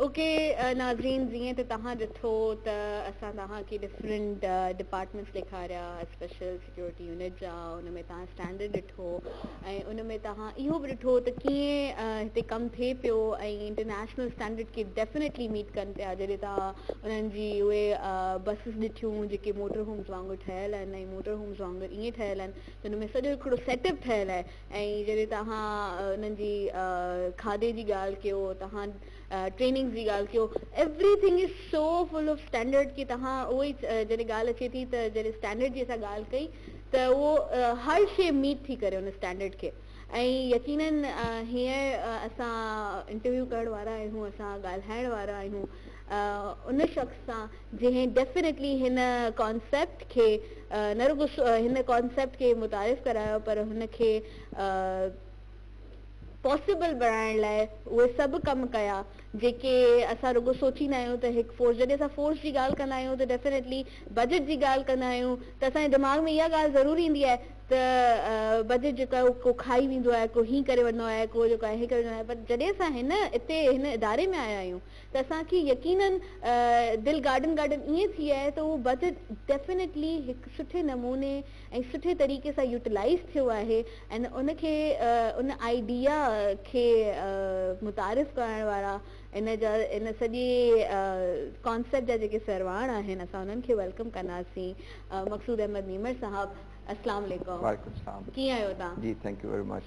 Okay ناظرین جیئں تے تہاں ॾिठो त असां तव्हांखे डिफरेंट डिपार्टमेंट्स ॾेखारिया स्पेशल सिक्योरिटी यूनिट जा उन में तव्हां स्टैंडर्ड ॾिठो ऐं उन में तव्हां इहो बि ॾिठो त कीअं हिते कमु थिए पियो ऐं इंटरनेशनल स्टैंडर्ड खे डेफिनेटली मीट कनि पिया जॾहिं तव्हां उन्हनि जी उहे बसिस ॾिठियूं जेके मोटर होम्स वांगुरु ठहियल आहिनि ऐं मोटर होम्स वांगुरु ईअं ठहियल आहिनि त हुन में सॼो हिकिड़ो सेटअप ठहियल आहे ऐं जॾहिं तव्हां उन्हनि जी खाधे जी ॻाल्हि कयो तव्हां ट्रेनिंग जी ॻाल्हि कयो everything is so full of standard की तव्हां उहो ई जॾहिं ॻाल्हि अचे थी त जॾहिं स्टैंडर्ड जी असां ॻाल्हि कई त उहो हर शइ मीट थी करे उन स्टैंडर्ड खे ऐं यकीनन हीअं असां इंटरव्यू करण वारा आहियूं असां ॻाल्हाइण वारा आहियूं उन शख़्स सां जंहिं डेफिनेटली हिन कॉन्सेप्ट खे न रुगो हिन कॉन्सेप्ट खे मुतारिफ़ करायो पर हुनखे पॉसिबल बणाइण लाइ उहे सभु कमु कया जेके असां रुगो सोचींदा आहियूं त हिकु फोर्स जॾहिं असां फोर्स जी ॻाल्हि कंदा आहियूं त डेफिनेटली बजट जी ॻाल्हि कंदा आहियूं त असांजे दिमाग़ में इहा ॻाल्हि ज़रूरु ईंदी आहे त बजट जेको आहे को खाई वेंदो आहे को हीअं करे वञिणो आहे को जेको आहे हीअं करे वञिणो आहे पर जॾहिं असां हिन इदारे में आया आहियूं त असांखे यकीनन दिलि गार्डन ईअं थी आहे त उहो बजट डेफिनेटली हिकु सुठे नमूने ऐं सुठे तरीक़े सां यूटिलाइज़ थियो आहे ऐं उनखे उन आइडिया खे मुतारिफ़ करण वारा इन सॼे कॉन्सेप्ट जा जेके सरवाण आहिनि असां उन्हनि खे वेलकम कंदासीं मक़सूद अहमद नीमर साहब अस्सलाम वालेकुम कीअं आहियो तव्हां जी thank you very much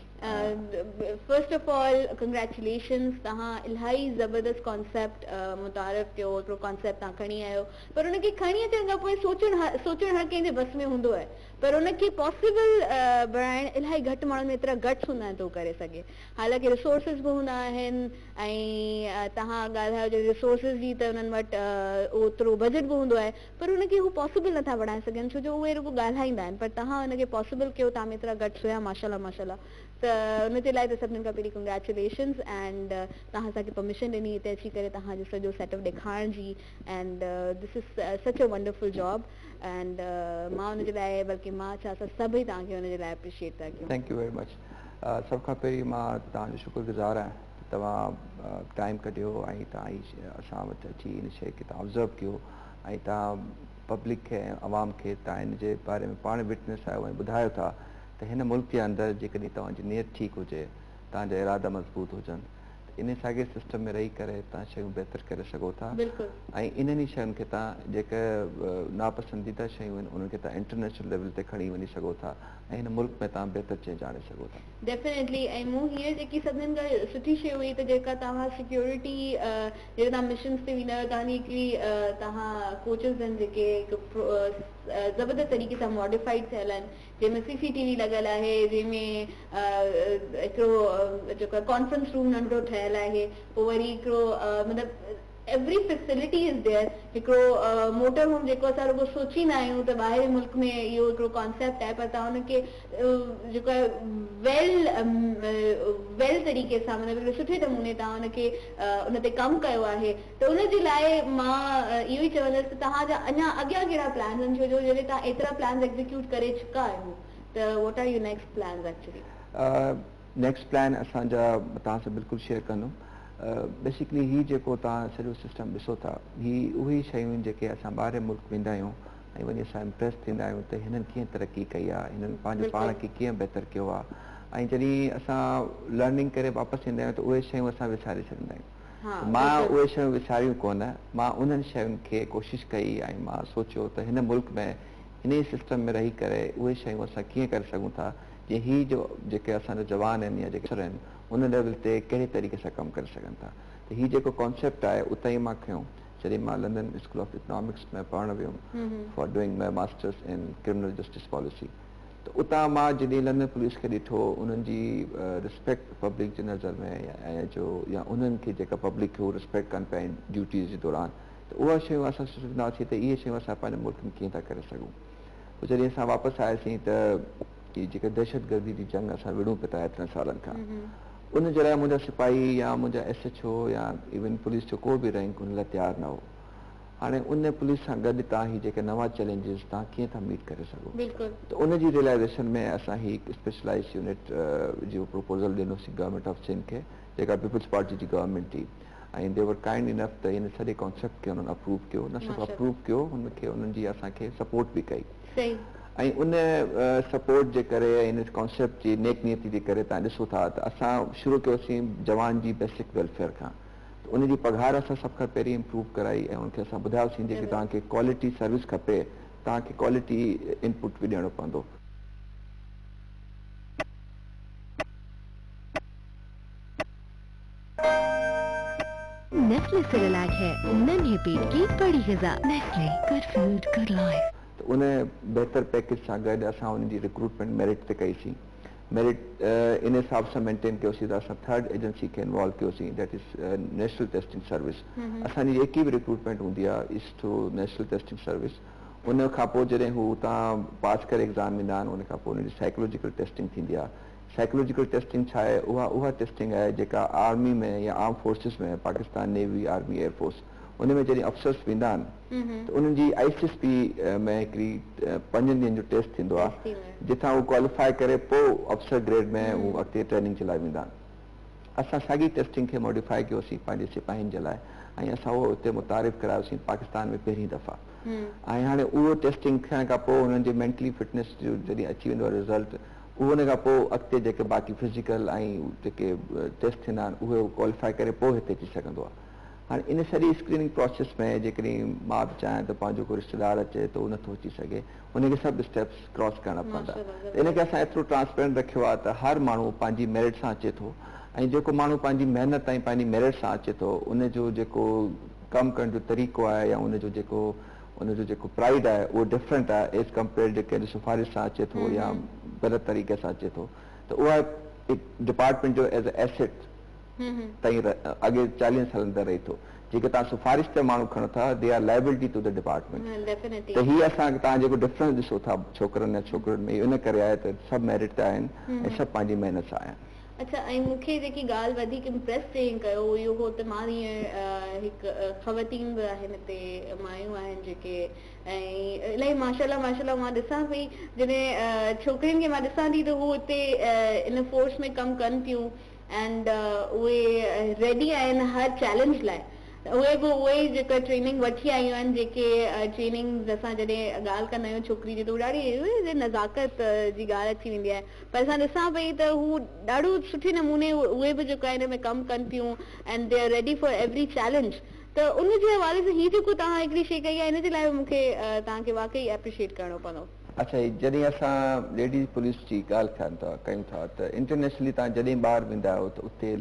first of all congratulations तव्हां इलाही ज़बरदस्त कॉन्सेप्ट मुतारिफ़ कयो हिकिड़ो कॉन्सेप्ट तव्हां खणी आहियो पर उनखे खणी अचण खां पोइ सोचणु हर कंहिंजे बस में हूंदो आहे पर उनखे पॉसिबल बणाइण इलाही घटि माण्हुनि में एतिरा गट्स हूंदा आहिनि तो करे सघे हालांकि रिसोर्सिस बि हूंदा आहिनि ऐं तव्हां ॻाल्हायो जो रिसोर्सिस जी त उन्हनि वटि ओतिरो बजट बि हूंदो आहे पर उनखे हू पॉसिबल नथा बणाए सघनि छो जो उहे रुगो ॻाल्हाईंदा आहिनि पर तव्हां हुनखे पॉसिबल कयो तव्हां में एतिरा गट्स हुया माशाल्लाह माशाल्लाह त हुनजे लाइ त सभिनीनि खां पहिरीं कंग्रेचुलेशन्स एंड तव्हां असांखे परमिशन ॾिनी हिते अची करे तव्हांजो सॼो सेटअप ॾेखारण जी and this is such a wonderful job and मां हुनजे लाइ बल्कि मां छा असां सभई तव्हांखे हुनजे लाइ एप्रिशिएट था कयूं थैंक यू वेरी मच सभ खां पहिरीं मां तव्हांजो शुक्रगुज़ार आहियां तव्हां टाइम कढियो ऐं तव्हां असां वटि अची इन शइ खे तव्हां ऑब्ज़र्व कयो ऐं तव्हां पब्लिक खे ऐं आवाम खे तव्हां इन जे बारे में पाण विटनेस आहियो ऐं ॿुधायो था त हिन मुल्क जे अंदरि जेकॾहिं तव्हांजी नियत ठीकु हुजे तव्हांजा इरादा मज़बूत हुजनि त इन साॻे सिस्टम में रही करे तव्हां शयूं बहितर करे सघो था ऐं इन्हनि शयुनि खे तव्हां जेके नापसंदीदा शयूं आहिनि उन्हनि खे तव्हां इंटरनेशनल लेवल ते खणी वञी सघो था ऐं हिन मुल्क में तव्हां बहितर चेंज आणे सघो था डेफिनेटली ऐं मूं हीअ जेकी सभिनीनि खां सुठी शइ हुई त जेका तव्हां सिक्योरिटी जॾहिं तव्हां मिशन्स ते वेंदा आहियो तव्हांजी हिकिड़ी तव्हां कोचिस आहिनि जेके ज़बरदस्त तरीक़े सां मॉडिफाइड थियल आहिनि जंहिंमें CCTV लॻल आहे जंहिंमें हिकिड़ो जेको आहे कॉन्फ्रेंस रूम नंढो ठहियल आहे पोइ वरी हिकिड़ो मतिलबु एवरी फैसिलिटी इज़ देयर हिकिड़ो मोटर होम जेको असां रुगो सोचींदा आहियूं त ॿाहिरि मुल्क में इहो हिकिड़ो कॉन्सेप्ट आहे पर तव्हां हुनखे जेको आहे वेल तरीक़े सां मतिलबु सुठे नमूने तव्हां हुनखे उन ते कमु कयो आहे त उनजे लाइ मां इहो ई चवंदसि त तव्हांजा अञा अॻियां कहिड़ा प्लान आहिनि छो जो जॾहिं तव्हां एतिरा प्लान्स एक्ज़िक्यूट करे चुका आहियो त what are you next plans actually next plan असांजा तव्हां सां बिल्कुलु शेयर कंदुमि बेसिकली हीअ जेको तव्हां सॼो सिस्टम ॾिसो था हीअ उहे शयूं आहिनि जेके असां ॿाहिरि मुल्क वेंदा आहियूं ऐं वञी असां इम्प्रेस थींदा आहियूं त हिननि कीअं तरक़ी कई आहे हिननि पंहिंजे पाण खे कीअं बहितर कयो आहे ऐं जॾहिं असां लर्निंग करे वापसि ईंदा आहियूं त उहे शयूं असां विसारे छॾींदा आहियूं मां उहे शयूं विसारियूं कोन मां उन्हनि शयुनि खे कोशिशि कई ऐं मां सोचियो त हिन मुल्क में इन ई सिस्टम में रही करे उहे शयूं असां कीअं करे सघूं था जीअं हीअ जो जेके असांजा जवान आहिनि या जेके अफ़सर आहिनि उन लेवल ते कहिड़े तरीक़े सां कमु करे सघनि था त हीअ जेको कॉन्सेप्ट आहे उतां ई मां खयों जॾहिं मां लंडन स्कूल ऑफ इकोनॉमिक्स में पढ़णु वियुमि for doing my masters in criminal justice policy त उतां मां जॾहिं लंडन पुलिस खे ॾिठो उन्हनि जी रिस्पेक्ट पब्लिक जे नज़र में ऐं जो या उन्हनि खे जेका पब्लिक खे उहो रिस्पेक्ट कनि पिया ड्यूटीज़ जे दौरान त उहा शयूं असां सोचंदासीं त इहे शयूं असां पंहिंजे मुल्क में कीअं था करे सघूं पोइ जॾहिं असां वापसि आयासीं त हीअ जेका दहशतगर्दी जी जंग असां विड़ूं पिया था एतिरनि सालनि खां उनजे लाइ मुंहिंजा सिपाही या मुंहिंजा SHO या इवन पुलिस जो को बि रैंक उन लाइ तयारु न हो हाणे उन पुलिस सां गॾु तव्हां हीअ जेके नवां चैलेंजिस तव्हां कीअं था मीट करे सघो त उनजी रियलाइज़ेशन में असां हीअ हिकु स्पेशलाइज़ यूनिट जो प्रपोज़ल ॾिनोसीं गवर्नमेंट ऑफ सिंध खे जेका पीपल्स पार्टी जी गवर्नमेंट हुई ऐं दे वर काइंड इनफ त इन सॼे कॉन्सेप्ट खे उन्हनि अप्रूव कयो, न सिर्फ़ु अप्रूव कयो, हुनखे उन्हनि जी असांखे सपोर्ट बि कई। सही। ऐं उन सपोर्ट जे करे ऐं इन कॉन्सेप्ट जी नेक नियति जे करे तव्हां ॾिसो था त असां शुरू कयोसीं जवान जी बेसिक वेलफेयर खां। त उनजी पघार असां सभ खां पहिरीं इम्प्रूव कराई ऐं उनखे असां ॿुधायोसीं जेकी तव्हांखे क्वालिटी सर्विस खपे, तव्हांखे क्वालिटी इनपुट बि ॾियणो पवंदो। नेस्ले सेरेलैक है नन्हे पेट की बड़ी ग़िज़ा। Nestle, good food, good life. त उन बहितर पैकेज सां गॾु असां उनजी रिक्रूटमेंट मेरिट ते कईसीं। मेरिट इन हिसाब सां मेंटेन कयोसीं त असां थर्ड एजेंसी खे इन्वॉल्व कयोसीं, that is national testing service. असांजी जेकी बि रिक्रूटमेंट हूंदी आहे is through national testing service. उन खां पोइ जॾहिं हू तव्हां पास करे एग्ज़ाम ईंदा आहिनि, उन खां पोइ उनजी साइकोलॉजिकल टेस्टिंग थींदी आहे। साइकोलॉजिकल टेस्टिंग छा आहे? उहा टेस्टिंग आहे जेका आर्मी में या आर्म फोर्सिस में, पाकिस्तान नेवी, आर्मी, एयरफोर्स, उन में जॾहिं अफ़सर्स वेंदा आहिनि त उन्हनि जी ICSP में हिकिड़ी 5 ॾींहंनि जो टेस्ट थींदो आहे, जिथां हू क्वालिफाई करे पोइ अफ़सर ग्रेड में हू अॻिते ट्रेनिंग जे लाइ वेंदा आहिनि। असां साॻी टेस्टिंग खे मॉडिफाई कयोसीं पंहिंजे सिपाहियुनि जे लाइ ऐं असां उहो उते मुतारिफ़ करायोसीं पाकिस्तान में पहिरीं दफ़ा। ऐं हाणे उहो टेस्टिंग थियण खां पोइ हुननि जे मेंटली फिटनेस जो जॾहिं अची वेंदो आहे रिज़ल्ट, उहो उन खां पोइ अॻिते जेके बाक़ी फिज़िकल ऐं जेके टेस्ट थींदा आहिनि उहे क्वालिफाई करे पोइ हिते अची सघंदो आहे। हाणे इन सॼी स्क्रीनिंग प्रोसेस में जेकॾहिं मां बि चाहियां त पंहिंजो को रिश्तेदार अचे त उहो नथो अची सघे, उनखे सभु स्टेप्स क्रॉस करणा पवंदा। त इनखे असां एतिरो ट्रांसपेरेंट रखियो आहे त हर माण्हू पंहिंजी मेरिट सां अचे थो ऐं जेको माण्हू पंहिंजी महिनत ऐं पंहिंजी मेरिट सां अचे थो, उनजो जेको कमु करण जो तरीक़ो आहे या उनजो जेको प्राइड आहे उहो डिफरेंट आहे एज़ कंपेयर जेके सिफारिश सां अचे थो या ग़लति तरीक़े सां अचे थो। त उहा डिपार्टमेंट जो एज़ ए एसेट ताईं अॻे 40 सालनि ताईं रही थो। जेके तव्हां सिफारिश ते माण्हू खणो था, they are liability to the department. त हीअ असां तव्हां जेको डिफरेंस ॾिसो था छोकिरनि ऐं छोकिरियुनि में, इन करे आहे त सभु मेरिट ते आहिनि ऐं सभु पंहिंजी महिनत सां आहिनि। अच्छा, ऐं मूंखे जेकी ॻाल्हि वधीक इम्प्रेस कयो इहो हो त मां हीअं हिकु ख़वातीन बि आहिनि हिते, मायूं आहिनि जेके, ऐं इलाही माशाल्लाह माशाल्लाह मां ॾिसां पई जॾहिं छोकिरियुनि खे मां ॾिसां थी त हू हिते इन फोर्स में कमु कनि थियूं एंड उहे रेडी आहिनि हर चैलेंज लाइ। उहे बि उहे ई जेका ट्रेनिंग वठी आयूं आहिनि, जेके ट्रेनिंग असां जॾहिं ॻाल्हि कंदा आहियूं छोकिरी जी त हू ॾाढी नज़ाकत जी ॻाल्हि अची वेंदी आहे, पर असां ॾिसां पई त हू ॾाढो सुठे नमूने उहे बि जेको आहे हिन में कमु कनि थियूं and they are ready for every challenge. त उनजे हवाले सां हीअ जेको तव्हां हिकिड़ी शइ कई आहे, हिन जे लाइ मूंखे तव्हांखे वाकई एप्रिशिएट करणो पवंदो। अच्छा, जॾहिं असां लेडीज़ पुलिस जी ॻाल्हि कयूं था त इंटरनेशनली तव्हां जॾहिं ॿाहिरि वेंदा आहियो त उते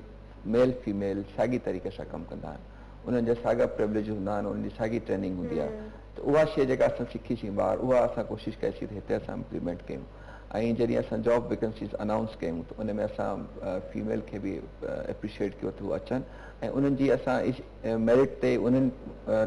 मेल फीमेल साॻी तरीक़े सां कमु कंदा आहिनि, उन्हनि जा साॻा प्रिविलेज हूंदा आहिनि, उन्हनि जी साॻी ट्रेनिंग हूंदी आहे। त उहा शइ जेका असां सिखीसीं ॿाहिरि, उहा असां कोशिशि कईसीं त हिते असां इम्प्लीमेंट कयूं। ऐं जॾहिं असां जॉब वेकेंसीज़ अनाउंस कयूं त उन में असां फीमेल खे बि एप्रिशिएट कयो त हू अचनि ऐं उन्हनि जी असां मेरिट ते उन्हनि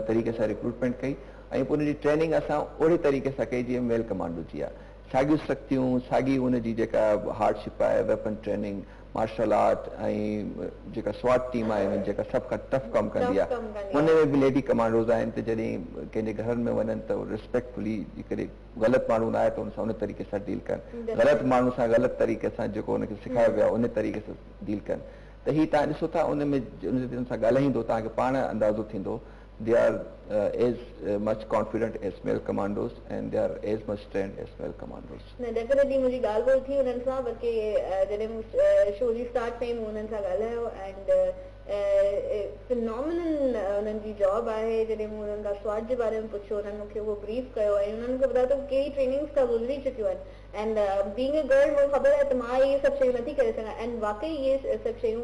तरीक़े सां रिक्रूटमेंट कई ऐं पोइ उनजी ट्रेनिंग असां ओहिड़े तरीक़े सां कई जीअं मेल कमांडो जी आहे। साॻियूं सख़्तियूं, साॻी उनजी जेका हार्डशिप आहे, वेपन ट्रेनिंग, मार्शल आर्ट ऐं जेका स्वाट टीम आहे जेका सभु खां टफ कमु कंदी आहे, उन में बि लेडी कमांडोज़ आहिनि। त जॾहिं कंहिंजे घरनि में वञनि त रिस्पेक्टफुली जेकॾहिं ग़लति माण्हू न आहे त उन सां उन तरीक़े सां डील कनि, ग़लति माण्हू सां ग़लति तरीक़े सां जेको उनखे सेखारियो वियो आहे उन तरीक़े सां डील कनि। त हीअ तव्हां ॾिसो था उन में उन सां ॻाल्हाईंदो तव्हांखे पाण अंदाज़ो थींदो they are as much confident as male commandos and they are as much trained as male commandos. न डेफिनेटली मुंहिंजी ॻाल्हि ॿोल थी उन्हनि सां, बल्कि जॾहिं मूं शो जी स्टार्ट कई मूं उन्हनि सां ॻाल्हायो एंड फिनोमिनल उन्हनि जी जॉब आहे। जॾहिं मूं उन्हनि खां स्वाट जे बारे में पुछियो, उन्हनि मूंखे उहो ब्रीफ कयो ऐं उन्हनि मूंखे ॿुधायो त कहिड़ी ट्रेनिंग्स खां गुज़री चुकियूं आहिनि एंड बीइंग अ गर्ल मूंखे ख़बर आहे त मां इहे सभु शयूं नथी करे सघां एंड वाकई इहे सभु शयूं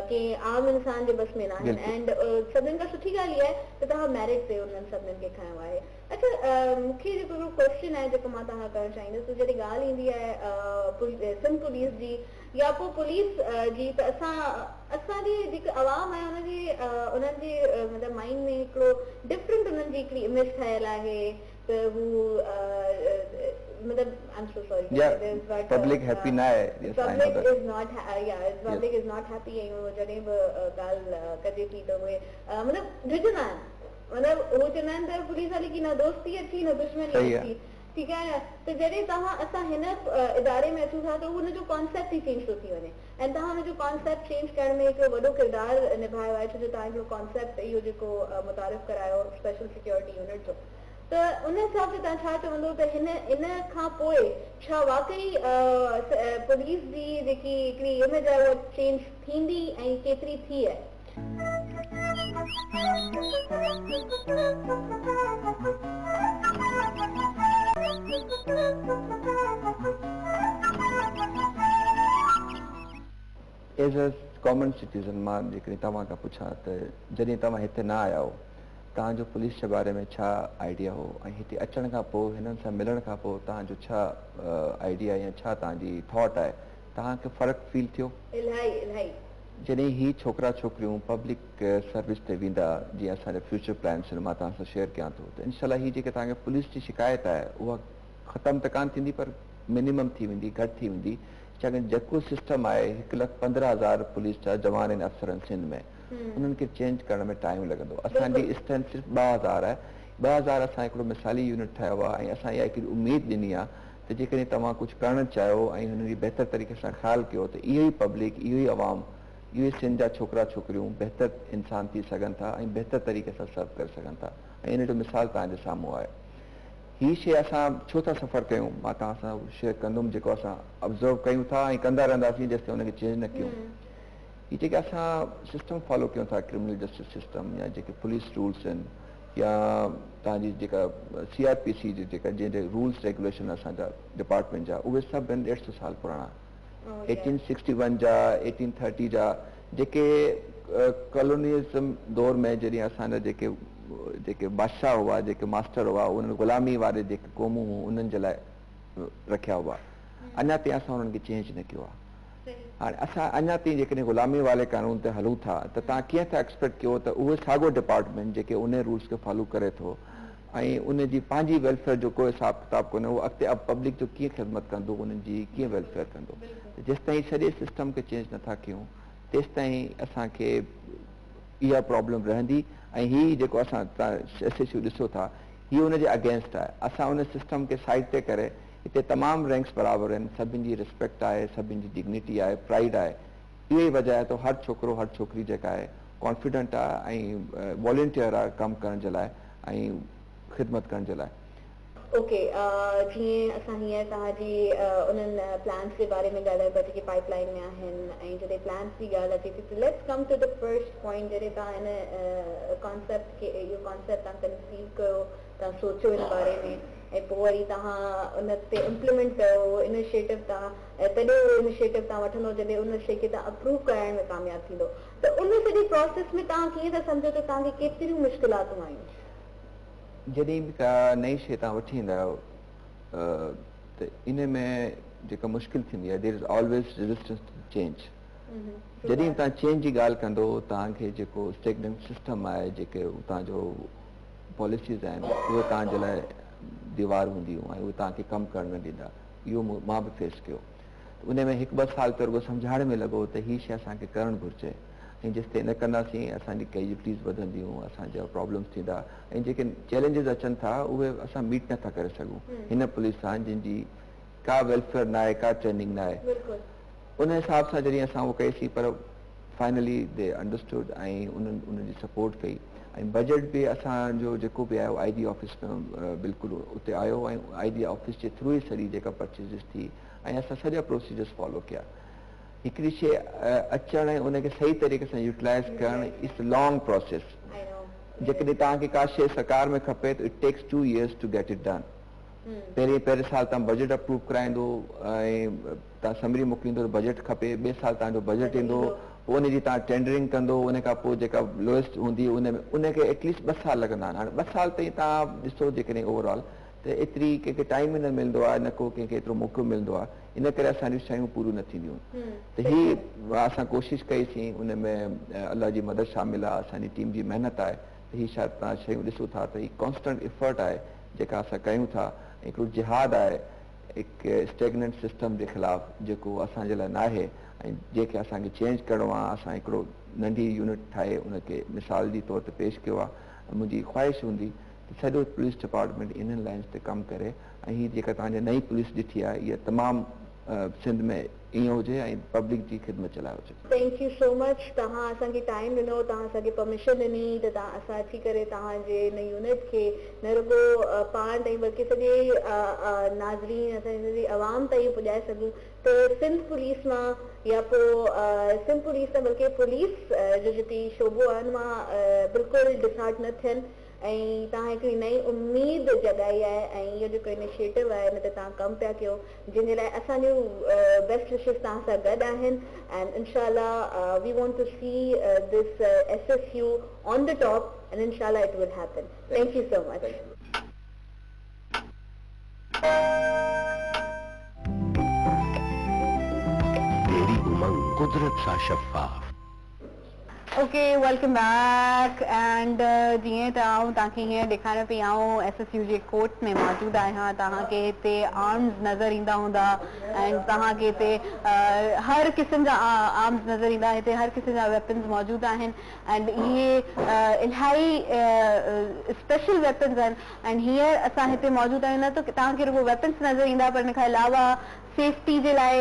कि आम इंसान जे बस में न आहिनि। एंड सभिनीनि खां सुठी ॻाल्हि इहा आहे त तव्हां मैरिट ते उन्हनि सभिनीनि खे खयो आहे। अच्छा, मूंखे जेको हिकिड़ो क्वेश्चन आहे जेको मां तव्हां करणु चाहींदसि, जॾहिं ॻाल्हि ईंदी आहे सिंध पुलिस जी या पोइ पुलिस जी, त असांजी जेकी आवाम आहे उन्हनि जे मतिलबु माइंड में हिकिड़ो डिफरेंट उन्हनि जी हिकिड़ी इमेज ठहियलु आहे त हू मतलब I'm so sorry. Yeah, public happy na hai. Yes, public is not public is not happy. जॾहिं बि ॻाल्हि कजे थी त उहे मतलब ॾिसंदा आहिनि, मतलब उहो चवंदा आहिनि त पुलिस वारी की न दोस्ती अच्छी न दुश्मनी अच्छी। ठीकु आहे न. त जॾहिं असां हिन इदारे में अचूं था त हुनजो कॉन्सेप्ट ई चेंज थो थी वञे ऐं तव्हां हुनजो कॉन्सेप्ट चेंज करण में हिकिड़ो वॾो किरदारु निभायो आहे, छो जो तव्हां हिकिड़ो कॉन्सेप्ट इहो जेको मुतारिफ़ करायो स्पेशल सिक्योरिटी यूनिट जो, त उन हिसाब सां तव्हां छा चवंदो त इन खां पोइ छा वाकई पुलिस जी जेकी हिकिड़ी इमेज आहे उहा चेंज थींदी ऐं केतिरी थी आहे? एज़ अ कॉमन सिटीज़न मां जेकॾहिं तव्हां खां पुछां त जॾहिं तव्हां हिते न आया हो तव्हांजो पुलिस जे बारे में छा आइडिया हो ऐं हिते अचण खां पोइ हिननि सां मिलण खां पोइ तव्हांजो छा आइडिया या छा तव्हांजी थॉट आहे, तव्हांखे फ़र्क़ु फील थियो? इलाही इलाही. जॾहिं ही छोकिरा छोकिरियूं पब्लिक सर्विस ते वेंदा, जीअं असांजा फ्यूचर प्लान्स आहिनि मां तव्हां सां शेयर कयां थो, त इनशाला ही जेके तव्हांखे पुलिस जी शिकायत आहे उहा ख़तमु त कान थींदी पर मिनिमम थी वेंदी, घटि थी वेंदी. छाकाणि जेको सिस्टम आहे 1,15,000 पुलिस जा जवान आहिनि अफ़सर आहिनि सिंध में, उन्हनि खे चेंज करण में टाइम लॻंदो. असांजी स्ट्रेंथ सिर्फ़ु 2,000 आहे. 2,000 असां हिकिड़ो मिसाली यूनिट ठाहियो आहे ऐं असां इहा हिकिड़ी उमेदु ॾिनी आहे त जेकॾहिं तव्हां कुझु करणु चाहियो ऐं हुन जी बहितर तरीक़े सां ख़्यालु कयो त इहो ई पब्लिक, इहो ई आवाम, इहे सिंध जा छोकिरा छोकिरियूं बहितर इंसान थी सघनि था ऐं बहितर तरीक़े सां सर्व करे सघनि था. ऐं इन जो मिसाल तव्हांजे साम्हूं आहे. हीअ शइ असां छो था सफ़र कयूं, मां तव्हां सां शेयर कंदुमि, जेको असां ऑब्ज़र्व कयूं था ऐं कंदा रहंदासीं जेसिताईं हुनखे चेंज न कयूं. हीअ जेके असां सिस्टम फॉलो कयूं था, क्रिमिनल जस्टिस सिस्टम या जेके पुलिस रूल्स आहिनि या तव्हांजी जेका CRPC जी जेका जंहिंजे रूल्स रेगुलेशन असांजा डिपार्टमेंट जा, उहे सभु आहिनि 150 साल पुराणा. 1861 जा, 1830 जा, जेके कॉलोनियलिज़म दौर में जॾहिं असांजा जेके बादशाह हुआ, जेके मास्टर हुआ, उन्हनि ग़ुलामी वारे जेके क़ौमूं हुयूं उन्हनि जे लाइ रखिया हुआ. अञा ताईं असां उन्हनि खे चेंज न कयो आहे. हाणे असां अञा ताईं जेकॾहिं ग़ुलामी वारे कानून ते हलूं था त तव्हां कीअं था एक्सपेक्ट कयो त उहो साॻियो डिपार्टमेंट जेके उन रूल्स खे फॉलो करे थो ऐं उन जी पंहिंजी वेलफेयर जो को हिसाब किताब कोन्हे, उहो अॻिते अब पब्लिक जो कीअं ख़िदमत कंदो, उन्हनि जी कीअं वेलफेयर कंदो. जेसिताईं सॼे सिस्टम खे चेंज नथा कयूं तेसिताईं असांखे इहा प्रॉब्लम रहंदी. ऐं हीअ जेको असां SSU ॾिसो था हीअ उनजे अगेंस्ट आहे. असां उन सिस्टम खे साइड ते करे हिते तमामु रैंक्स बराबरि आहिनि, सभिनि जी रिस्पेक्ट आहे, सभिनि जी डिग्निटी आहे, प्राइड आहे. इहो ई वजह आहे त हर छोकिरो हर छोकिरी जेका आहे कॉन्फिडेंट आहे ऐं वॉलंटियर आहे कमु करण जे लाइ ऐं ख़िदमत करण जे लाइ. ओके, जीअं असां हीअं तव्हांजी उन्हनि प्लान्स जे बारे में ॻाल्हायो पिया जेके पाइपलाइन में आहिनि ऐं जॾहिं प्लान्स जी ॻाल्हि अचे थी त let's come to the first point. जॾहिं तव्हां हिन कॉन्सेप्ट खे, इहो कॉन्सेप्ट तव्हां कंसीव कयो, तव्हां सोचियो हिन बारे में ऐं पोइ वरी तव्हां उन ते इम्प्लीमेंट कयो इनिशिएटिव, तव्हां तॾहिं उहो इनिशिएटिव तव्हां वठंदो जॾहिं उन शइ खे तव्हां अप्रूव कराइण में कामयाबु थींदो. त उन सॼी प्रोसेस में तव्हां कीअं था सम्झो त तव्हांखे केतिरियूं मुश्किलातूं आयूं? जॾहिं बि का नई शइ तव्हां वठी ईंदा आहियो त इन में जेका मुश्किल थींदी आहे, there is always resistance to change. जॾहिं तव्हां चेंज जी ॻाल्हि कंदो तव्हांखे जेको स्टेगनेंट सिस्टम आहे, जेके तव्हांजो पॉलिसीज़ आहिनि उहे तव्हांजे लाइ दीवार हूंदियूं ऐं उहे तव्हांखे कमु करणु न ॾींदा. इहो मां बि फेस कयो. उन में 1-2 साल त रुॻो सम्झाइण में लॻो त हीअ शइ असांखे करणु घुरिजे ऐं जेसिताईं न कंदासीं असांजी कैजुअलिटीज़ वधंदियूं, असांजा प्रॉब्लम्स थींदा ऐं जेके चैलेंजिस अचनि था उहे असां मीट नथा करे सघूं हिन पुलिस सां जंहिंजी का वेलफेयर न आहे, का ट्रेनिंग न आहे. उन हिसाब सां जॾहिं असां उहो कईसीं पर फाइनली दे अंडरस्टूड ऐं उन्हनि जी सपोर्ट कई ऐं बजट बि असांजो जेको बि आयो ID ऑफिस में बिल्कुलु उते आयो ऐं ID ऑफिस जे थ्रू ई सॼी जेका परचेजिस थी ऐं असां सॼा प्रोसीजर्स फॉलो कया. हिकिड़ी शइ अचणु ऐं उनखे सही तरीक़े सां यूटिलाइज़ करणु इट्स लॉन्ग प्रोसेस. जेकॾहिं तव्हांखे का शइ सरकार में खपे त it takes 2 years to get it done. पहिरें साल तव्हां बजट अप्रूव कराईंदो ऐं तव्हां समरी मोकिलींदो त बजट खपे, ॿिए साल तव्हांजो बजट ईंदो, पोइ उनजी तव्हां टेंडरिंग कंदो, उन खां पोइ जेका लोएस्ट हूंदी उनखे एटलीस्ट 2 साल लॻंदा आहिनि. हाणे 2 साल ताईं तव्हां ॾिसो जेकॾहिं ओवरऑल त एतिरी कंहिंखे टाइम ई न मिलंदो आहे, न को कंहिंखे एतिरो मौक़ो मिलंदो आहे. इन करे असांजूं शयूं पूरियूं न थींदियूं. त हीअ असां कोशिशि कईसीं, उन में अलाह जी मदद शामिल आहे, असांजी टीम जी महिनत आहे. त हीअ शायदि तव्हां शयूं ॾिसो था त हीअ कॉन्स्टेंट एफर्ट आहे जेका असां कयूं था. हिकिड़ो जिहाद आहे हिकु स्टेगनेंट सिस्टम जे ख़िलाफ़ु जेको असांजे लाइ न आहे ऐं जंहिंखे असांखे चेंज करिणो आहे. असां हिकिड़ो नंढी यूनिट ठाहे उनखे मिसाल जी तौर ते पेश कयो आहे. मुंहिंजी ख़्वाहिश हूंदी सॼो पुलिस डिपार्टमेंट इन्हनि लाइन्स ते कमु करे ऐं हीअ जेका तव्हांजे नई पुलिस ॾिठी आहे इहा तमामु सिंध में ईअं हुजे ऐं पब्लिक जी ख़िदमत चलाए हुजे. Thank you so much. तव्हां असांखे टाइम ॾिनो, तव्हां असांखे परमिशन ॾिनी त तव्हां असां अची करे तव्हांजे हिन यूनिट खे न रुगो पाण ताईं बल्कि सॼे नाज़रीन असांजी सॼी आवाम ताईं पुॼाए सघूं त सिंध पुलिस मां या पोइ सिंध पुलिस न बल्कि पुलिस जो जेकी शोबो आहे हुन मां बिल्कुलु डिसार्ट न थियनि ऐं तव्हां हिकिड़ी नई उमेद जॻाई आहे ऐं इहो जेको इनिशिएटिव आहे हिन ते तव्हां कमु पिया कयो जंहिंजे लाइ असांजूं बेस्ट विशिस तव्हां सां गॾु आहिनि एंड इंशाल्लाह we want to see this SSU on the top and इंशाल्लाह it will happen. Thank you so much. तेरी उमंग कुदरत सा शफ़ाफ. Okay, welcome back. एंड जीअं त आऊं तव्हांखे हीअं ॾेखारण पई आऊं SSU जे कोर्ट में मौजूदु आहियां. तव्हांखे हिते आर्म्स नज़र ईंदा हूंदा ऐं तव्हांखे हिते हर क़िस्म जा आर्म्स नज़र ईंदा. हिते हर क़िस्म जा वेपन्स मौजूदु आहिनि एंड इहे इलाही स्पेशल वेपन्स आहिनि एंड हींअर असां हिते मौजूदु आहियूं न त तव्हांखे रुगो वेपन्स नज़र ईंदा पर हिन खां अलावा सेफ्टी जे लाइ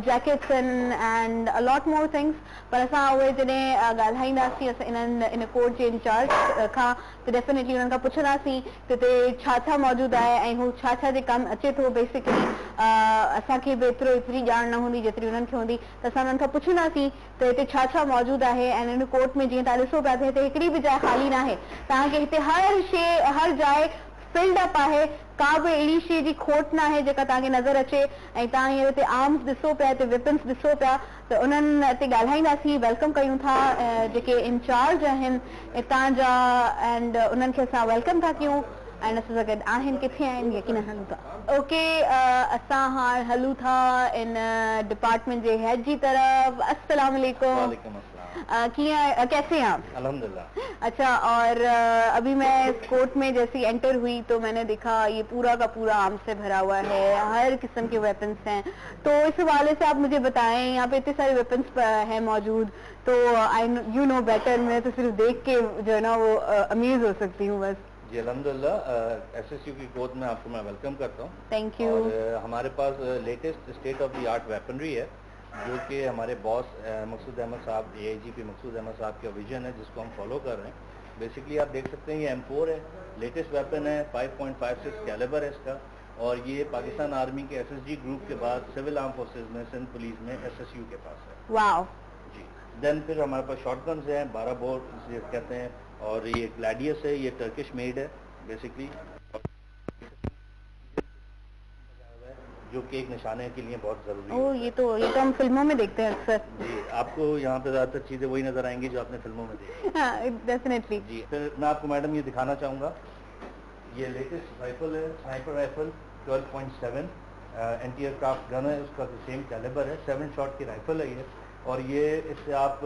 जैकेट्स आहिनि and a lot more things. पर असां उहे जॾहिं ॻाल्हाईंदासीं असां इन कोर्ट जे इंचार्ज खां त डेफिनेटली उन्हनि खां पुछंदासीं त हिते छा छा मौजूदु आहे ऐं हू छा छा जे कमु अचे थो. बेसिकली असांखे बि एतिरी ॼाण न हूंदी जेतिरी उन्हनि खे हूंदी त असां उन्हनि खां पुछंदासीं त हिते छा छा मौजूदु आहे. ऐं इन कोर्ट में जीअं तव्हां ॾिसो पिया त हिते हिकिड़ी बि जाइ ख़ाली न आहे. तव्हांखे हिते हर शइ हर जाइ फिल्ड अप आहे. का बि अहिड़ी शइ जी खोट न आहे जेका तव्हांखे नज़र अचे. ऐं तव्हां हींअर हिते आर्म्स ॾिसो पिया, हिते वेपन्स ॾिसो पिया त उन्हनि हिते ॻाल्हाईंदासीं. वेलकम कयूं था जेके इंचार्ज आहिनि हितां जा एंड उन्हनि खे असां वेलकम था कयूं एंड असां सां गॾु आहिनि. किथे आहिनि यकीन हलूं था. ओके, असां हाणे हलूं था इन डिपार्टमेंट जे हेड जी तरफ. अस्सलाम वालेकुम. कैसे हैं आप? अल्हम्दुलिल्लाह. अच्छा, और अभी मैं कोर्ट में जैसी एंटर हुई तो मैंने देखा ये पूरा का पूरा आर्म्स से भरा हुआ है. हर किस्म के वेपन्स हैं. तो इस हवाले से आप मुझे बताएं, यहाँ पे इतने सारे वेपन्स हैं मौजूद तो यू नो बेटर. मैं तो सिर्फ देख के जो है ना वो अमेज हो सकती हूँ बस. जी अल्हम्दुलिल्लाह. SSU की कोर्ट में आपको मैं वेलकम करता हूँ. Thank you. और हमारे पास latest state of the art weaponry है जो कि हमारे बॉस मकसूद अहमद साहब AIGP मकसूद अहमद साहब का विजन है जिसको हम फॉलो कर रहे हैं. बेसिकली आप देख सकते हैं ये M4 है, लेटेस्ट वेपन है. 5.56 कैलिबर है इसका और ये पाकिस्तान आर्मी के SSG ग्रुप के बाद सिविल आर्म फोर्सेज में सिंध पुलिस में SSU के पास है. वाओ जी. देन फिर हमारे पास शॉर्ट गन्स हैं 12 बोर जिसे कहते हैं और ये ग्लैडियस है. ये टर्किश मेड है बेसिकली जो कि एक निशाने के लिए बहुत जरूरी है. ये तो हम फिल्मों में देखते हैं अक्सर. जी. आपको यहाँ पे ज्यादातर चीजें वही नजर आएंगी जो आपने फिल्मों में देखी. डेफिनेटली. जी. फिर मैं आपको मैडम ये दिखाना चाहूँगा. ये लेटेस्ट राइफल है, sniper rifle 12.7 anti aircraft gun है. उसका सेम कैलिबर है. 7 शॉट की राइफल है ये और ये इससे आप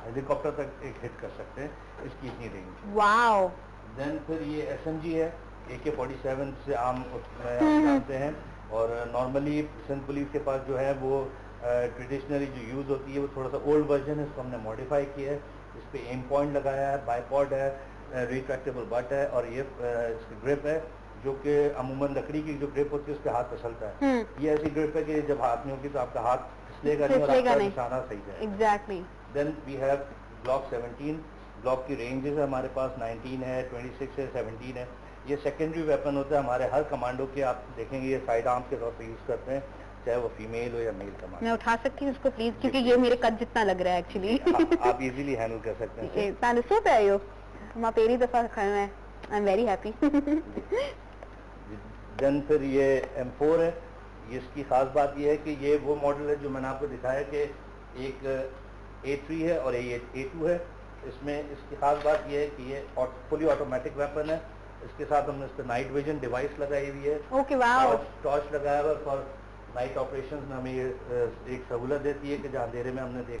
हेलीकॉप्टर तक एक हिट कर सकते हैं. इसकी इतनी रेंज. वाओ. देन फिर ये SMG है. AK-47 से आम जानते हैं और नॉर्मली सिंध पुलिस के पास जो है वो ट्रेडिशनली जो यूज़ होती है वो थोड़ा सा ओल्ड वर्जन है. इसको हमने मॉडिफाई किया है. इस पर एम पॉइंट लगाया है, बाईपॉड है, रिट्रैक्टेबल बट है और ये इसकी ग्रिप है जो कि अमूमन लकड़ी की जो ग्रिप होती है उसके हाथ फिसलता है. ये ऐसी ग्रिप है कि जब हाथ में होगी तो आपका हाथ फिसलेगा नहीं और आपका निशाना सही जाएगा. Exactly. Then we have Glock 17. Glock की रेंजेस है हमारे पास 19 है, 26 है, 17 है. ये सेकेंडरी वेपन होता है हमारे हर कमांडो के. आप देखेंगे ये साइड आर्म्स के तौर पे यूज करते हैं चाहे वो फीमेल हो या मेल कमांडो. मैं उठा सकती हूँ उसको प्लीज क्योंकि ये मेरे कद जितना लग रहा है एक्चुअली. आप इजीली हैंडल कर सकते हैं. तव्हां ॾिसो पिया आहियो मां पहिरीं दफ़ा खयो आहे. I am very happy. Then फिर ये M4 है. ये इसकी खास बात ये है कि ये वो मॉडल है जो मैंने आपको दिखाया कि एक A3 है और A2 है. इसमें इसकी खास बात ये है कि ये फुली ऑटोमेटिक वेपन है. इसके साथ हमने इस पर नाइट विजन डिवाइस लगाई हुई है. ओके. वाओ. टॉर्च लगाया हुआ फॉर नाइट ऑपरेशंस में हमें ये एक सहूलत देती है कि जहाँ अंधेरे में हमने देखा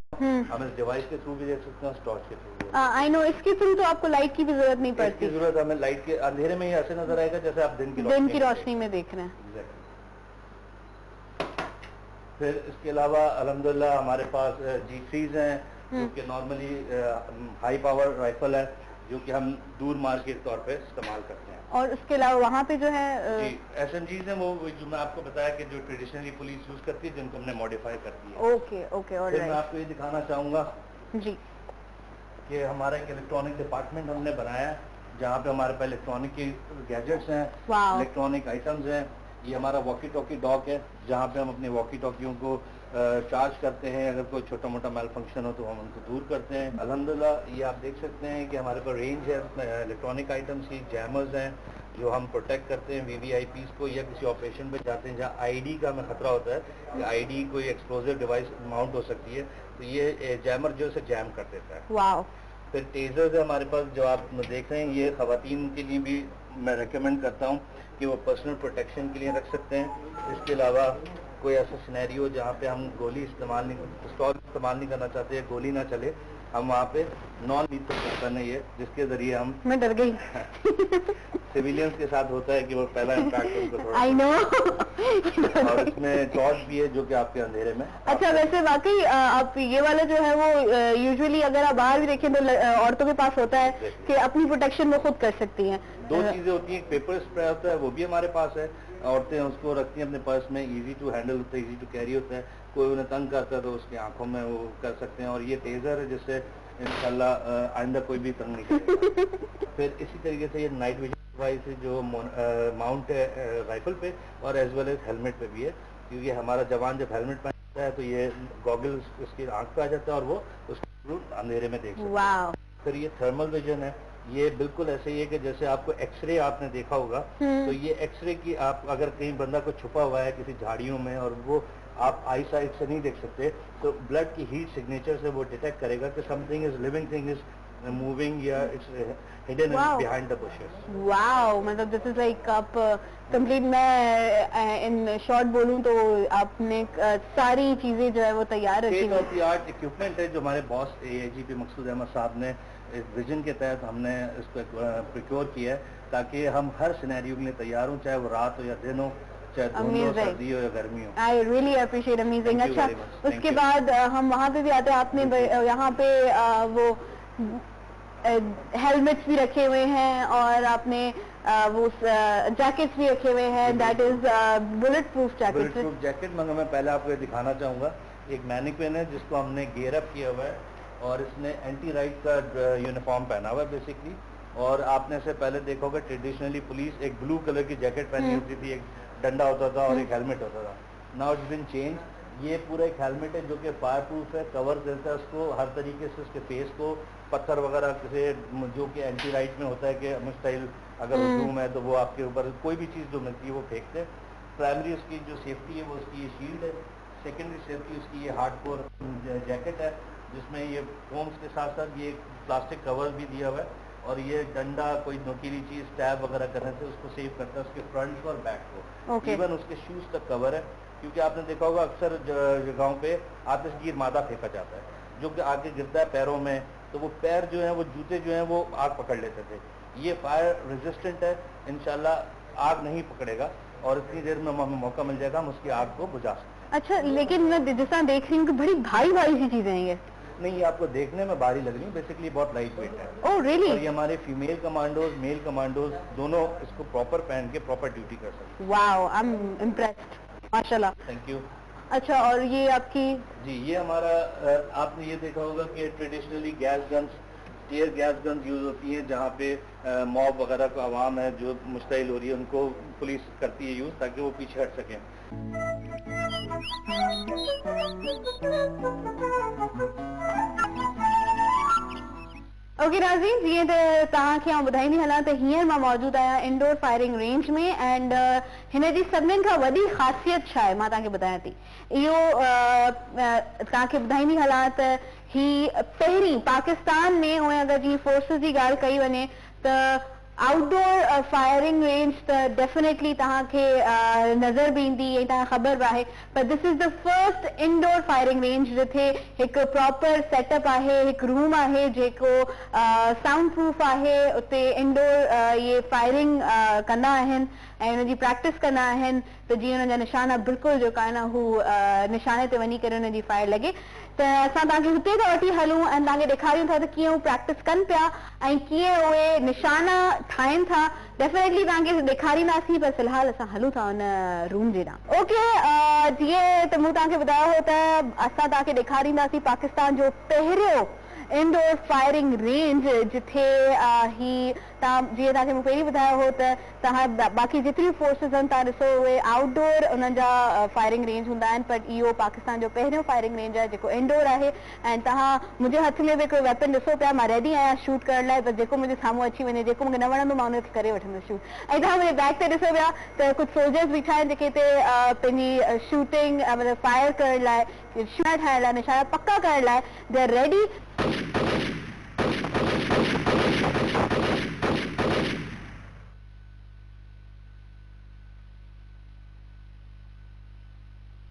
हम इस डिवाइस के थ्रू भी देख सकते हैं, टॉर्च के थ्रू. I know. इसके थ्रू तो आपको लाइट की भी जरूरत नहीं पड़ती. इसकी जरूरत हमें लाइट के अंधेरे में ही ऐसे नजर आएगा जैसे आप दिन की रोशनी में देख रहे हैं. Exactly. फिर इसके अलावा अल्हम्दुलिल्लाह हमारे पास G3s हैं जो कि नॉर्मली हाई पावर राइफल है. जो कि हम दूर मार के तौर पे इस्तेमाल करते हैं। اور اس کے علاوہ وہاں پہ جو ہے جی SMGs ہیں وہ جو میں آپ کو بتایا کہ جو ٹریڈیشنلی پولیس یوز کرتی ہے جن کو ہم نے ماڈیفائی کر دیا ہے۔ اوکے اوکے پھر میں آپ کو یہ دکھانا چاہوں گا جی کہ ہمارا ایک الیکٹرانک ڈپارٹمنٹ ہم نے بنایا ہے جہاں پہ ہمارے پاس الیکٹرانک کی گیجٹس ہیں، واو الیکٹرانک آئٹمز ہیں۔ یہ ہمارا واکی ٹاکی ڈاک ہے جہاں پہ ہم اپنے واکی ٹاکیوں کو چارج کرتے ہیں، اگر کوئی چھوٹا موٹا میل فنکشن ہو تو ہم ان کو دور کرتے ہیں۔ الحمدللہ یہ آپ دیکھ سکتے ہیں کہ ہمارے پاس رینج ہے الیکٹرانک آئٹمس کی، جیمرز ہیں جو ہم پروٹیکٹ کرتے ہیں VVIPs کو، یا کسی آپریشن پہ جاتے ہیں جہاں ID کا ہمیں خطرہ ہوتا ہے کہ ID کوئی ایکسپلوزیو ڈیوائس ماؤنٹ ہو سکتی ہے تو یہ جیمر جو اسے جیم کر دیتا ہے۔ واو پھر ٹیزرز ہے ہمارے پاس جو آپ دیکھ رہے ہیں، یہ خواتین کے لیے بھی میں ریکمینڈ کرتا ہوں کہ وہ پرسنل پروٹیکشن کے لیے رکھ سکتے ہیں۔ اس کے علاوہ کوئی ایسا سینیریو جہاں پہ ہم گولی پستول استعمال نہیں کرنا چاہتے ہیں، گولی نہ چلے، ہم وہاں پہ نان لیتھل ویپن ہے یہ، جس کے ذریعے ہم میں ڈر گئی سویلینس کے ساتھ ہوتا ہے کہ وہ پہلا امپیکٹ ان کو تھوڑا آئی نو اور اس میں ٹارچ بھی ہے جو کہ آپ کے اندھیرے میں۔ اچھا ویسے واقعی آپ یہ والا جو ہے وہ یوزلی اگر آپ باہر بھی دیکھیں تو عورتوں کے پاس ہوتا ہے کہ اپنی پروٹیکشن وہ خود کر سکتی ہیں۔ دو چیزیں ہوتی ہیں، ایک پیپر اسپرے ہوتا ہے وہ بھی ہمارے پاس ہے، عورتیں اس کو رکھتی ہیں اپنے پرس میں، ایزی ٹو ہینڈل ہوتا ہے، ایزی ٹو کیری ہوتا ہے، کوئی انہیں تنگ کرتا ہے تو اس کی آنکھوں میں وہ کر سکتے ہیں۔ اور یہ ٹیزر ہے جس سے انشاءاللہ آئندہ کوئی بھی تنگ نہیں کرے گا۔ پھر اسی طریقے سے یہ نائٹ ویژن ڈیوائس ہے جو ماؤنٹ ہے رائفل پہ اور ایز ویل ایز ہیلمٹ پہ بھی ہے، کیونکہ ہمارا جوان جب ہیلمٹ پہنتا ہے تو یہ گوگل اس کی آنکھ پہ آ جاتا ہے اور وہ اس کو اندھیرے میں دیکھ سکتا ہے۔ واو پھر یہ تھرمل ویژن ہے، یہ بالکل ایسے ہی ہے کہ جیسے آپ کو ایکس رے آپ نے دیکھا ہوگا تو یہ ایکس رے کی آپ اگر کہیں بندہ کو چھپا ہوا ہے کسی جھاڑیوں میں اور وہ آپ آئی سائٹ سے نہیں دیکھ سکتے تو بلڈ کی ہیٹ سگنیچر سے وہ ڈیٹیکٹ کرے گا کہ something is living thing is moving یا it's hidden behind the bushes. Wow مطلب this is like app complete, میں ان شارٹ بولوں تو آپ نے ساری چیزیں جو ہے وہ تیار رکھی state of the art equipment ہے جو ہمارے باس AIGP مقصود احمد صاحب نے اس ویژن کے تحت ہم نے اس کو پریکیور کیا ہے تاکہ ہم ہر سینیریو کے لیے تیار ہوں، چاہے وہ رات ہو یا دن ہو، چاہے دھوپ ہو، سردی ہو یا گرمی ہو۔ I really appreciate, amazing. Thank you اچھا very much. اس Thank کے you. بعد ہم وہاں پہ بھی آتے ہیں، آپ نے یہاں پہ وہ ہیلمٹس بھی رکھے ہوئے ہیں اور آپ نے وہ جیکٹس بھی رکھے ہوئے ہیں، that is bullet proof bullet jacket. Proof jacket میں پہلے آپ کو یہ دکھانا چاہوں گا، ایک مینیکوین ہے جس کو ہم نے گیئر اپ کیا ہوا ہے اور اس نے اینٹی رائٹ کا یونیفارم پہنا ہوا ہے بیسکلی، اور آپ نے اسے پہلے دیکھا ہوگا ٹریڈیشنلی پولیس ایک بلو کلر کی جیکٹ پہنی ہوتی تھی، ایک ڈنڈا ہوتا تھا اور ایک ہیلمٹ ہوتا تھا۔ ناؤ اٹس بین چینج، یہ پورا ایک ہیلمٹ ہے جو کہ فائر پروف ہے، کور دیتا ہے اس کو ہر طریقے سے، اس کے فیس کو پتھر وغیرہ سے جو کہ اینٹی رائٹ میں ہوتا ہے کہ مستحیل اگر ہجوم ہے تو وہ آپ کے اوپر کوئی بھی چیز جو ملتی ہے وہ پھینکتے۔ پرائمری اس کی جو سیفٹی ہے وہ اس کی یہ شیلڈ ہے، سیکنڈری سیفٹی اس کی یہ ہارڈ کور جیکٹ ہے جس میں یہ فومس کے ساتھ ساتھ یہ پلاسٹک کور بھی دیا ہوا ہے اور یہ ڈنڈا کوئی نوکیلی چیز ٹیب وغیرہ کرنے سے اس کو سیو کرتا ہے، اس کے فرنٹ کو اور بیک کو، ایون اس کے شوز تک کور ہے، کیونکہ آپ نے دیکھا ہوگا اکثر جگہوں پہ آتش گیر مادہ پھینکا جاتا ہے جو کہ آگے گرتا ہے پیروں میں، تو وہ پیر جو ہیں وہ جوتے جو ہیں وہ آگ پکڑ لیتے تھے۔ یہ فائر ریزسٹنٹ ہے، انشاءاللہ آگ نہیں پکڑے گا اور اتنی دیر میں ہمیں موقع مل جائے گا ہم اس کی آگ کو بجھا سکتے ہیں۔ اچھا لیکن میں جس طرح دیکھ رہی ہوں کہ بڑی بھاری بھاری سی چیزیں ہیں یہ۔ نہیں، یہ آپ کو دیکھنے میں بھاری لگ رہی ہے، بیسکلی بہت لائٹ ویٹ ہے۔ اوہ ریئلی؟ اور یہ ہمارے فیمیل کمانڈوز میل کمانڈوز دونوں اس کو پراپر پہن کے پراپر ڈیوٹی کر سکتے ہیں۔ واو آئی ایم امپریسڈ، ماشاء اللہ۔ Thank you. اچھا اور یہ آپ کی؟ جی یہ ہمارا آپ نے یہ دیکھا ہوگا کہ traditionally gas guns, tear gas guns use ہوتی ہیں جہاں پہ موب وغیرہ کو عوام ہے جو مشتعل ہو رہی ہے ان کو پولیس کرتی ہے یوز تاکہ وہ پیچھے ہٹ سکیں۔ اوکے ناظرین، جی تاں کہ ॿुधाईंदी हलां त हींअर मां मौजूदु आहियां इंडोर फायरिंग रेंज में एंड हिन जी सभिनीनि खां वॾी ख़ासियत छा आहे मां तव्हांखे ॿुधायां थी। इहो तव्हांखे ॿुधाईंदी हलां त ही पहिरीं पाकिस्तान में हुए अगरि जीअं फोर्सिस जी ॻाल्हि कई वञे त आउटडोर फायरिंग रेंज त डेफिनेटली तव्हांखे नज़र बि ईंदी ऐं तव्हांखे ख़बर बि आहे, पर this is the first indoor firing range जिथे हिकु प्रॉपर सेटअप आहे, हिकु रूम आहे जेको साउंड प्रूफ आहे, उते इंडोर ये फायरिंग कंदा आहिनि। ऐं हुनजी प्रैक्टिस कंदा आहिनि त जीअं हुनजा निशाना बिल्कुलु जेका आहे न हू निशाने ते वञी करे हुनजी फायर लॻे। त असां तव्हांखे हुते था वठी हलूं ऐं तव्हांखे ॾेखारियूं था त कीअं हू प्रैक्टिस कनि पिया ऐं कीअं उहे निशाना ठाहिनि था। डेफिनेटली तव्हांखे ॾेखारींदासीं, पर फ़िलहाल असां हलूं था हुन रूम जे ॾांहुं। ओके, जीअं त मूं तव्हांखे ॿुधायो हो त असां तव्हांखे ॾेखारींदासीं पाकिस्तान जो पहिरियों इंडोर फायरिंग रेंज, जिथे ही तव्हां जीअं तव्हांखे मूं पहिरीं ॿुधायो हो त तव्हां बाक़ी जेतिरियूं फोर्सिस आहिनि तव्हां ॾिसो उहे आउटडोर उन्हनि जा फायरिंग रेंज हूंदा आहिनि, पर इहो पाकिस्तान जो पहिरियों फायरिंग रेंज आहे जेको इंडोर आहे। ऐं तव्हां मुंहिंजे हथ में बि हिकिड़ो वेपन ॾिसो पिया, मां रेडी आहियां शूट करण लाइ, पर जेको मुंहिंजे साम्हूं अची वञे, जेको मूंखे न वणंदो मां हुनखे करे वठंदसि शूट। ऐं तव्हां मुंहिंजे बैक ते ॾिसो पिया त कुझु सोल्जर्स बीठा आहिनि जेके हिते पंहिंजी शूटिंग मतिलबु फायर करण लाइ, निशाना ठाहिण लाइ, निशाना पक्का करण लाइ दे आर रेडी।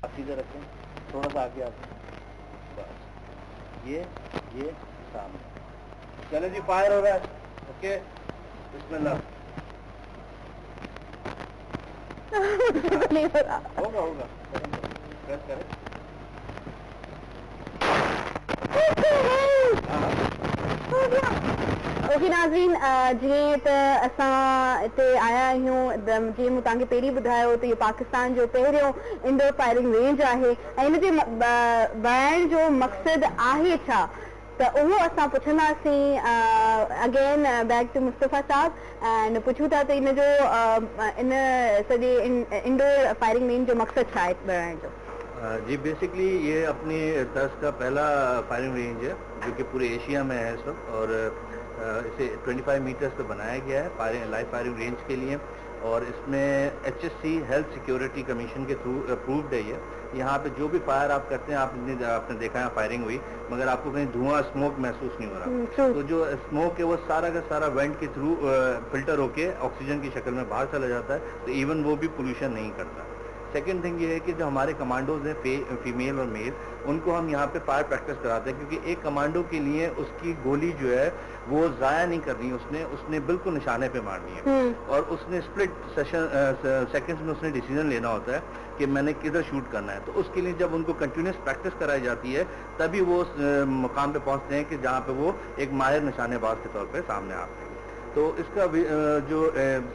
सीधे रखें, थोड़ा सा आगे आप, बस ये सामने। चले जी, फायर हो रहा है। ओके, बिस्मिल्लाह। नहीं हो रहा। होगा प्रेस करें। ओके नाज़रीन, जीअं त असां हिते आया आहियूं, जीअं मूं तव्हांखे पहिरीं ॿुधायो त इहो पाकिस्तान जो पहिरियों इंडोर फायरिंग रेंज आहे ऐं हिनजे बयान जो मक़सदु आहे छा, त उहो असां पुछंदासीं अगेन बैक टू मुस्तफ़ा साहब ऐं पुछूं था त हिनजो इन सॼे इंडोर फायरिंग रेंज जो मक़सदु छा आहे बयान जो। जी, बेसिकली ये अपनी तर्ज का पहला फायरिंग रेंज है जो कि पूरे एशिया में है इस वक्त, और इसे 25 मीटर्स पे बनाया गया है लाइव फायरिंग रेंज के लिए, और इसमें HSC हेल्थ सिक्योरिटी कमीशन के थ्रू अप्रूव्ड है। ये यहाँ पे जो भी फायर आप करते हैं, आपने देखा है फायरिंग हुई मगर आपको कहीं धुआं स्मोक महसूस नहीं हो रहा, तो जो स्मोक है वो सारा का सारा वेंट के थ्रू फिल्टर होके ऑक्सीजन की शक्ल में बाहर चला जाता है, तो इवन वो भी पोल्यूशन नहीं करता। सेकेंड थिंग ये है कि जो हमारे कमांडोज हैं फीमेल और मेल, उनको हम यहाँ पे फायर प्रैक्टिस कराते हैं, क्योंकि एक कमांडो के लिए उसकी गोली जो है वो ज़ाया नहीं करनी, उसने बिल्कुल निशाने पे मारनी है, और उसने स्प्लिट सेकंड्स में उसने डिसीजन लेना होता है कि मैंने किधर शूट करना है। तो उसके लिए जब उनको कंटिन्यूस प्रैक्टिस कराई जाती है तभी वो उस मुकाम पे पहुँचते हैं कि जहाँ पे वो एक माहिर निशानेबाज के तौर पर सामने आते हैं। तो इसका जो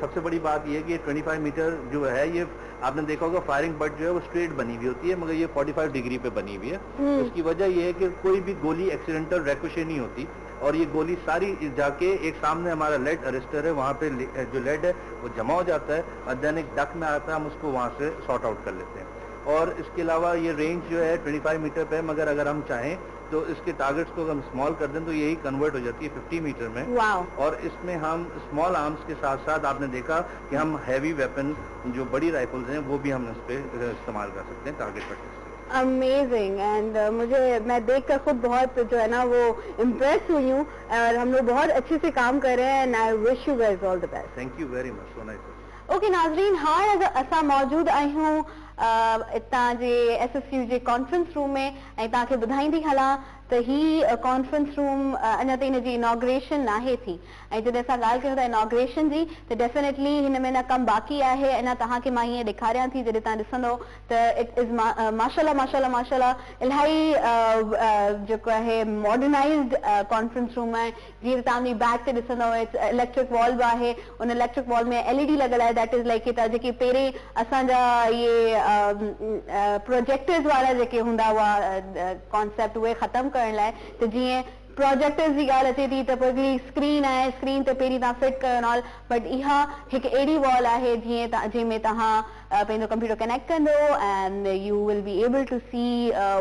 सबसे बड़ी बात ये है कि 25 मीटर जो है, ये आपने देखा होगा फायरिंग बट जो है वो स्ट्रेट बनी हुई होती है, मगर ये 45 डिग्री पे बनी हुई है। उसकी वजह ये है कि कोई भी गोली एक्सीडेंटल रैकोशे नहीं होती, और ये गोली सारी जाके एक सामने हमारा लेड अरेस्टर है, वहाँ पे जो लेड है वो जमा हो जाता है, और देन एक डक में आता है, हम उसको वहाँ से सॉर्ट आउट कर लेते हैं। और इसके अलावा ये रेंज जो है 25 मीटर पे, मगर अगर हम चाहें तो इसके टारगेट्स को हम स्मॉल कर दें तो यही कन्वर्ट हो जाती है 50 मीटर में। और इसमें हम स्मॉल आर्म्स के साथ साथ आपने देखा कि हम हैवी वेपन जो बड़ी राइफल्स हैं वो भी हम इस पे इस्तेमाल कर सकते हैं टारगेट पर। अमेजिंग, एंड मैं देखकर खुद बहुत जो है ना वो इम्प्रेस हुई हूँ, और हम लोग बहुत अच्छे से काम कर रहे हैं, and I wish you guys all the best. Thank you very much, so nice. Okay नाज़रीन, हाणे असां मौजूद आहियूं हितां जे SSU जे कॉन्फ्रेंस रूम में, ऐं तव्हांखे ॿुधाईंदी हलां त ही कॉन्फ्रेंस रूम अञा ताईं हिनजी इनॉग्रेशन नाहे थी, ऐं जॾहिं असां ॻाल्हि कयूं था इनॉग्रेशन जी त डेफिनेटली हिन में न कमु बाक़ी आहे। अञा तव्हांखे मां हीअं ॾेखारियां थी, जॾहिं तव्हां ॾिसंदो त इट इज़ माशाल्लाह माशाल्लाह माशाल्लाह इलाही जेको आहे मॉडर्नाइज़्ड कॉन्फ्रेंस रूम आहे। जीअं तव्हां मुंहिंजी बैक ते ॾिसंदव इलेक्ट्रिक वॉल बि आहे, उन इलेक्ट्रिक वॉल में LED लॻल आहे, दैट इज़ लाइक जेके पहिरीं असांजा इहे प्रोजेक्टर्स वारा जेके हूंदा हुआ कॉन्सेप्ट, उहे ख़तमु करण लाइ, त जीअं प्रोजेक्टर्स जी ॻाल्हि अचे थी त पहिरीं स्क्रीन आहे, स्क्रीन ते पहिरीं तव्हां फिट कयो ऑल, बट इहा हिकु अहिड़ी वॉल आहे जंहिंमें तव्हां पंहिंजो कंप्यूटर कनेक्ट कंदो and you will be able to see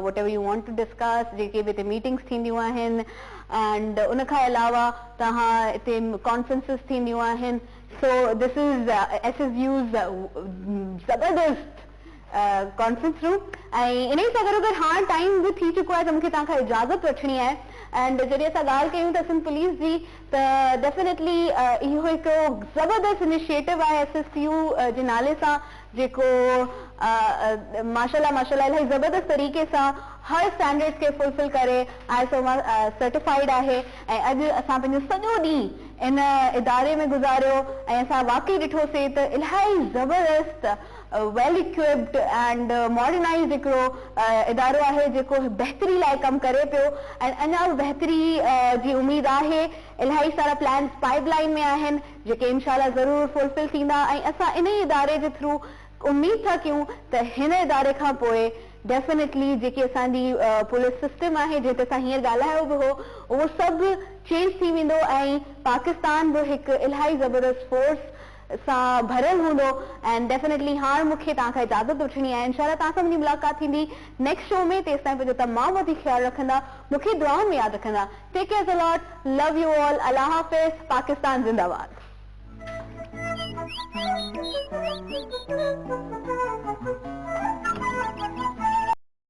whatever you want to discuss, जेके बि हिते मीटिंग्स थींदियूं आहिनि, एंड उनखां अलावा तव्हां हिते कॉन्फ्रेंसिस थींदियूं आहिनि। सो दिस इज़ SSU's ज़बरदस्त कॉन्फ्रेंस रूम, ऐं इन सां गॾोगॾु हाणे टाइम बि थी चुको आहे त मूंखे तव्हां खां इजाज़त वठणी आहे। एंड जॾहिं असां ॻाल्हि कयूं था सिंध पुलिस जी, त डेफिनेटली इहो हिकिड़ो ज़बरदस्त इनिशिएटिव आहे SSU जे नाले सां, जेको माशाल्लाह माशाल्लाह इलाही ज़बरदस्त तरीक़े सां हर स्टैंडर्ड्स खे फुलफिल करे ISO सर्टिफाइड आहे। ऐं अॼु असां पंहिंजो सॼो ॾींहुं इन इदारे में गुज़ारियो ऐं असां वाकई ॾिठोसीं त इलाही ज़बरदस्त वेल इक्विप्ड एंड मॉडर्नाइज़ हिकिड़ो इदारो आहे जेको बहितरी लाइ कमु करे पियो ऐं अञा बि बहितरी जी उमेद आहे। इलाही सारा प्लान्स पाइपलाइन में आहिनि जेके इंशाल्लाह ज़रूर फुलफिल थींदा ऐं असां इन ई इदारे जे थ्रू उम्मीद था कयूं त हिन इदारे खां पोइ डेफिनेटली जेकी असांजी पुलिस सिस्टम आहे जिते असां हींअर ॻाल्हायो बि हो उहो सभु चेंज थी वेंदो ऐं पाकिस्तान बि हिकु इलाही ज़बरदस्त फोर्स सां भरियल हूंदो। एंड डेफिनेटली हाणे मूंखे तव्हांखां इजाज़त वठणी आहे। इंशाल्लाह तव्हां सां मुंहिंजी मुलाक़ात थींदी नेक्स्ट शो में। तेसि ताईं पंहिंजो तमामु वधीक ख़्यालु रखंदा, मूंखे दुआउनि में यादि रखंदा। Take care a lot, love you all, अल्लाह हाफ़िज़, पाकिस्तान ज़िंदाबाद।